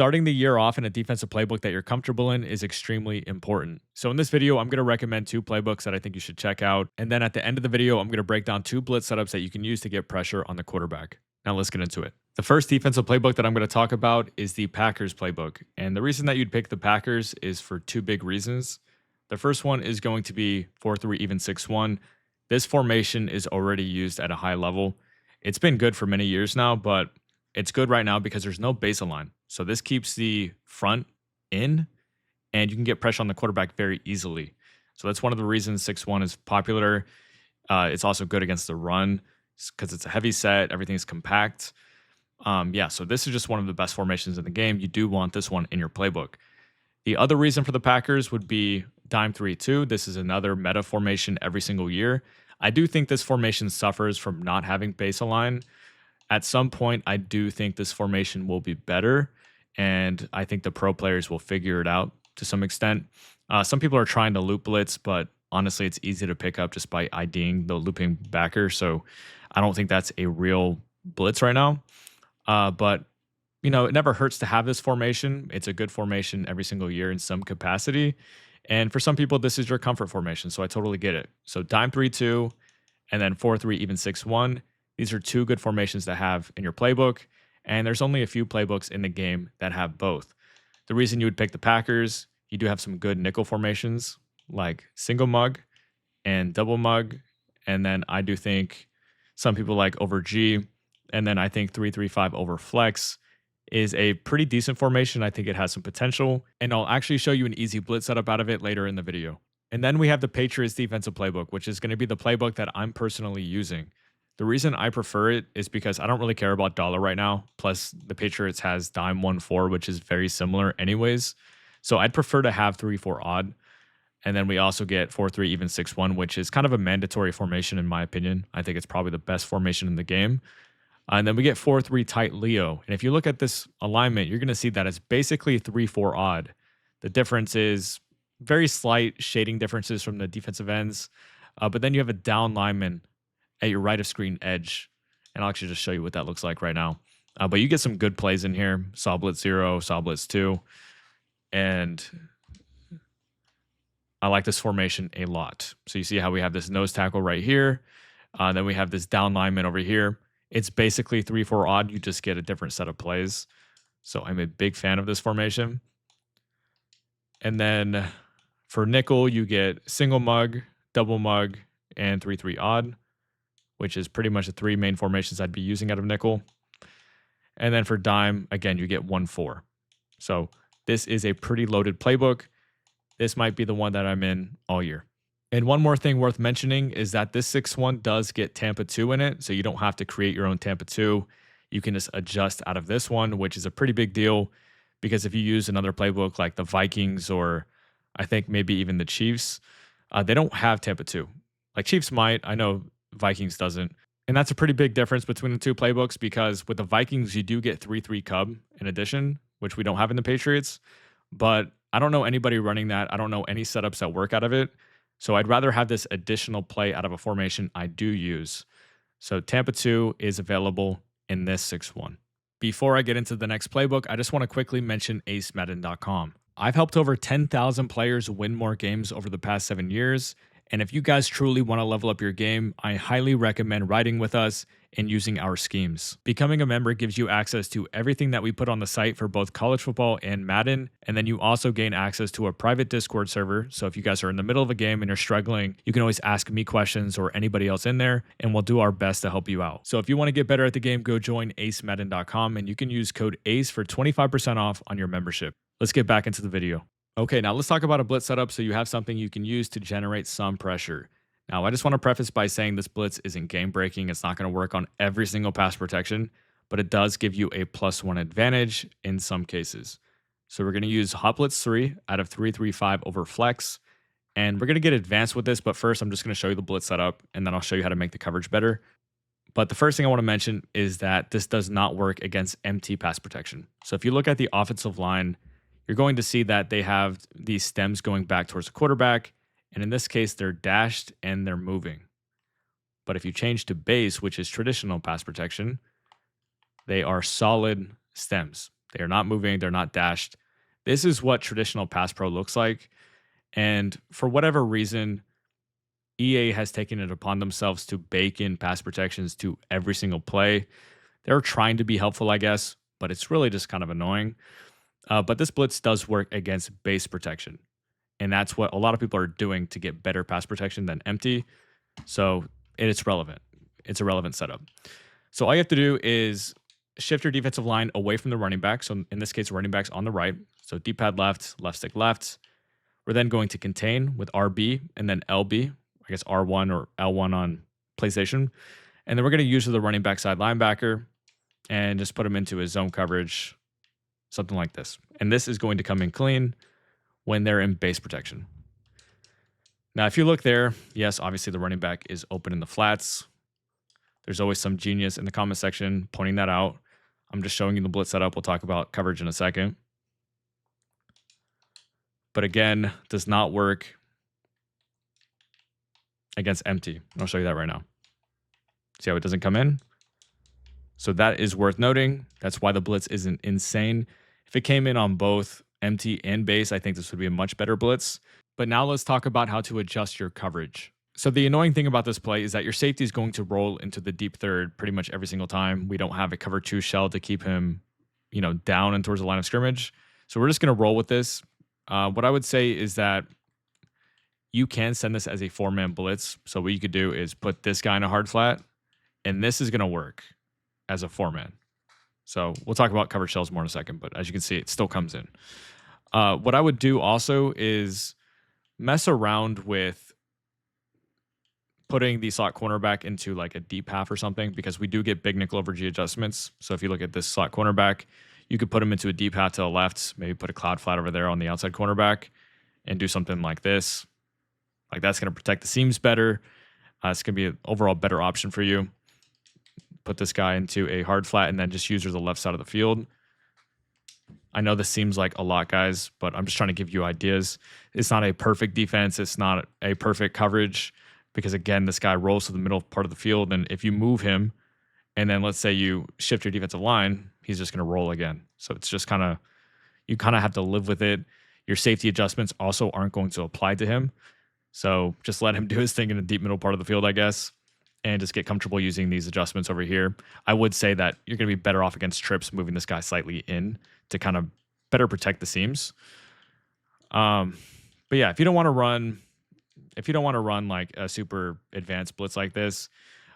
Starting the year off in a defensive playbook that you're comfortable in is extremely important. So in this video, I'm going to recommend two playbooks that I think you should check out. And then at the end of the video, I'm going to break down two blitz setups that you can use to get pressure on the quarterback. Now let's get into it. The first defensive playbook that I'm going to talk about is the Packers playbook. And the reason that you'd pick the Packers is for two big reasons. The first one is going to be 4-3 even 6-1. This formation is already used at a high level. It's been good for many years now, but it's good right now because there's no baseline. So this keeps the front in and you can get pressure on the quarterback very easily. So that's one of the reasons 6-1 is popular. It's also good against the run because it's a heavy set. Everything's compact. So this is just one of the best formations in the game. You do want this one in your playbook. The other reason for the Packers would be dime 3-2. This is another meta formation every single year. I do think this formation suffers from not having baseline. At some point, I do think this formation will be better, and I think the pro players will figure it out to some extent. Some people are trying to loop blitz, but honestly, it's easy to pick up just by IDing the looping backer, so I don't think that's a real blitz right now. But, it never hurts to have this formation. It's a good formation every single year in some capacity, and for some people, this is your comfort formation, so I totally get it. So dime 3-2, and then 4-3 even 6-1. These are two good formations to have in your playbook, and there's only a few playbooks in the game that have both. The reason you would pick the Packers, you do have some good nickel formations like single mug and double mug, and then I do think some people like over G, and then I think 3-3-5 over flex is a pretty decent formation. I think it has some potential, and I'll actually show you an easy blitz setup out of it later in the video. And then we have the Patriots defensive playbook, which is going to be the playbook that I'm personally using. The reason I prefer it is because I don't really care about dollar right now. Plus, the Patriots has dime 1-4, which is very similar anyways. So I'd prefer to have 3-4 odd. And then we also get 4-3 even 6-1, which is kind of a mandatory formation in my opinion. I think it's probably the best formation in the game. And then we get 4-3 tight Leo. And if you look at this alignment, you're going to see that it's basically 3-4 odd. The difference is very slight shading differences from the defensive ends. But then you have a down lineman at your right of screen edge. And I'll actually just show you what that looks like right now. But you get some good plays in here. Saw blitz 0, saw blitz 2. And I like this formation a lot. So you see how we have this nose tackle right here. Then we have this down lineman over here. It's basically 3-4 odd. You just get a different set of plays. So I'm a big fan of this formation. And then for nickel, you get single mug, double mug, and 3-3 odd, which is pretty much the three main formations I'd be using out of nickel. And then for dime, again, you get 1-4. So this is a pretty loaded playbook. This might be the one that I'm in all year. And one more thing worth mentioning is that this 6-1 does get Tampa 2 in it, so you don't have to create your own Tampa 2. You can just adjust out of this one, which is a pretty big deal because if you use another playbook like the Vikings or I think maybe even the Chiefs, they don't have Tampa 2. Like Chiefs might, I know Vikings doesn't. And that's a pretty big difference between the two playbooks because with the Vikings, you do get 3-3 Cub in addition, which we don't have in the Patriots. But I don't know anybody running that. I don't know any setups that work out of it. So I'd rather have this additional play out of a formation I do use. So Tampa 2 is available in this 6-1. Before I get into the next playbook, I just want to quickly mention acemadden.com. I've helped over 10,000 players win more games over the past 7 years. And if you guys truly want to level up your game, I highly recommend riding with us and using our schemes. Becoming a member gives you access to everything that we put on the site for both college football and Madden. And then you also gain access to a private Discord server. So if you guys are in the middle of a game and you're struggling, you can always ask me questions or anybody else in there, and we'll do our best to help you out. So if you want to get better at the game, go join acemadden.com and you can use code ACE for 25% off on your membership. Let's get back into the video. Okay, now let's talk about a blitz setup so you have something you can use to generate some pressure. Now, I just want to preface by saying this blitz isn't game breaking. It's not going to work on every single pass protection, but it does give you a +1 advantage in some cases. So we're going to use hot blitz 3 out of 3-3-5 over flex. And we're going to get advanced with this, but first I'm just going to show you the blitz setup and then I'll show you how to make the coverage better. But the first thing I want to mention is that this does not work against empty pass protection. So if you look at the offensive line, you're going to see that they have these stems going back towards the quarterback. And in this case, they're dashed and they're moving. But if you change to base, which is traditional pass protection, they are solid stems. They are not moving. They're not dashed. This is what traditional pass pro looks like. And for whatever reason, EA has taken it upon themselves to bake in pass protections to every single play. They're trying to be helpful, I guess, but it's really just kind of annoying. But this blitz does work against base protection. And that's what a lot of people are doing to get better pass protection than empty. So it's relevant. It's a relevant setup. So all you have to do is shift your defensive line away from the running back. So in this case, running back's on the right. So D-pad left, left stick left. We're then going to contain with RB and then LB, I guess R1 or L1 on PlayStation. And then we're going to use the running back side linebacker and just put him into his zone coverage, something like this. And this is going to come in clean when they're in base protection. Now, if you look there, yes, obviously the running back is open in the flats. There's always some genius in the comment section pointing that out. I'm just showing you the blitz setup. We'll talk about coverage in a second. But again, does not work against empty. I'll show you that right now. See how it doesn't come in? So that is worth noting. That's why the blitz isn't insane. If it came in on both empty and base, I think this would be a much better blitz. But now let's talk about how to adjust your coverage. So the annoying thing about this play is that your safety is going to roll into the deep third pretty much every single time. We don't have a cover 2 shell to keep him, down and towards the line of scrimmage. So we're just going to roll with this. What I would say is that you can send this as a 4-man blitz. So what you could do is put this guy in a hard flat, and this is going to work as a 4-man. So we'll talk about coverage shells more in a second, but as you can see, it still comes in. What I would do also is mess around with putting the slot cornerback into like a deep half or something, because we do get big nickel over G adjustments. So if you look at this slot cornerback, you could put him into a deep half to the left, maybe put a cloud flat over there on the outside cornerback and do something like this. Like that's going to protect the seams better. It's going to be an overall better option for you. Put this guy into a hard flat and then just use the left side of the field. I know this seems like a lot, guys, but I'm just trying to give you ideas. It's not a perfect defense. It's not a perfect coverage because, again, this guy rolls to the middle part of the field. And if you move him and then let's say you shift your defensive line, he's just going to roll again. So it's just you kind of have to live with it. Your safety adjustments also aren't going to apply to him. So just let him do his thing in the deep middle part of the field, I guess, and just get comfortable using these adjustments over here. I would say that you're going to be better off against trips moving this guy slightly in to kind of better protect the seams. But yeah, if you don't want to run like a super advanced blitz like this,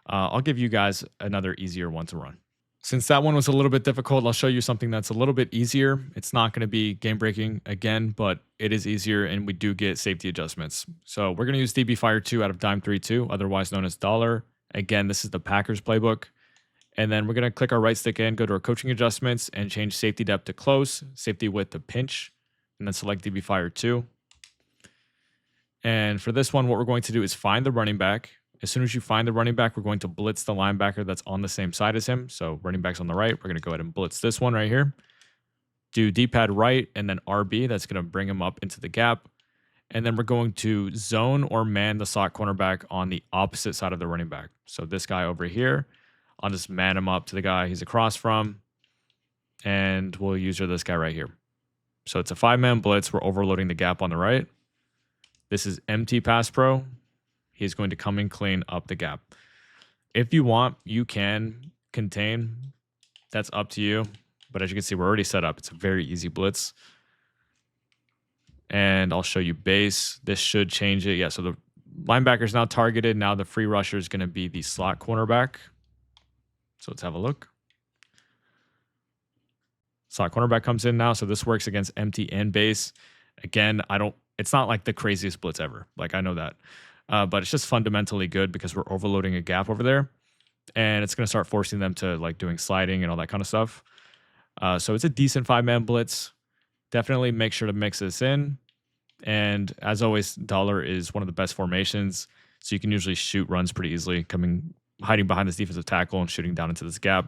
I'll give you guys another easier one to run. Since that one was a little bit difficult, I'll show you something that's a little bit easier. It's not going to be game breaking again, but it is easier and we do get safety adjustments. So we're going to use DB Fire 2 out of Dime 3-2, otherwise known as Dollar. Again, this is the Packers playbook. And then we're going to click our right stick in, go to our coaching adjustments, and change safety depth to close, safety width to pinch, and then select DB Fire 2. And for this one, what we're going to do is find the running back. As soon as you find the running back, we're going to blitz the linebacker that's on the same side as him. So running back's on the right. We're going to go ahead and blitz this one right here. Do D-pad right and then RB. That's going to bring him up into the gap. And then we're going to zone or man the slot cornerback on the opposite side of the running back. So this guy over here, I'll just man him up to the guy he's across from. And we'll use this guy right here. So it's a 5-man blitz. We're overloading the gap on the right. This is empty pass pro. He's going to come in clean up the gap. If you want, you can contain. That's up to you. But as you can see, we're already set up. It's a very easy blitz. And I'll show you base. This should change it. Yeah, so the linebacker's now targeted. Now the free rusher is going to be the slot cornerback. So let's have a look. Slot cornerback comes in now. So this works against empty and base. Again, it's not like the craziest blitz ever. Like I know that. But it's just fundamentally good because we're overloading a gap over there. And it's going to start forcing them to like doing sliding and all that kind of stuff. So it's a decent 5-man blitz. Definitely make sure to mix this in. And as always, Dollar is one of the best formations. So you can usually shoot runs pretty easily, hiding behind this defensive tackle and shooting down into this gap.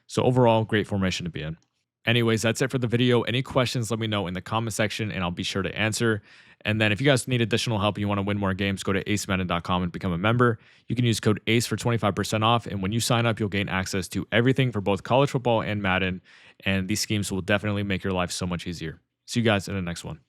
So overall, great formation to be in. Anyways, that's it for the video. Any questions, let me know in the comment section and I'll be sure to answer. And then if you guys need additional help and you want to win more games, go to acemadden.com and become a member. You can use code ACE for 25% off. And when you sign up, you'll gain access to everything for both college football and Madden. And these schemes will definitely make your life so much easier. See you guys in the next one.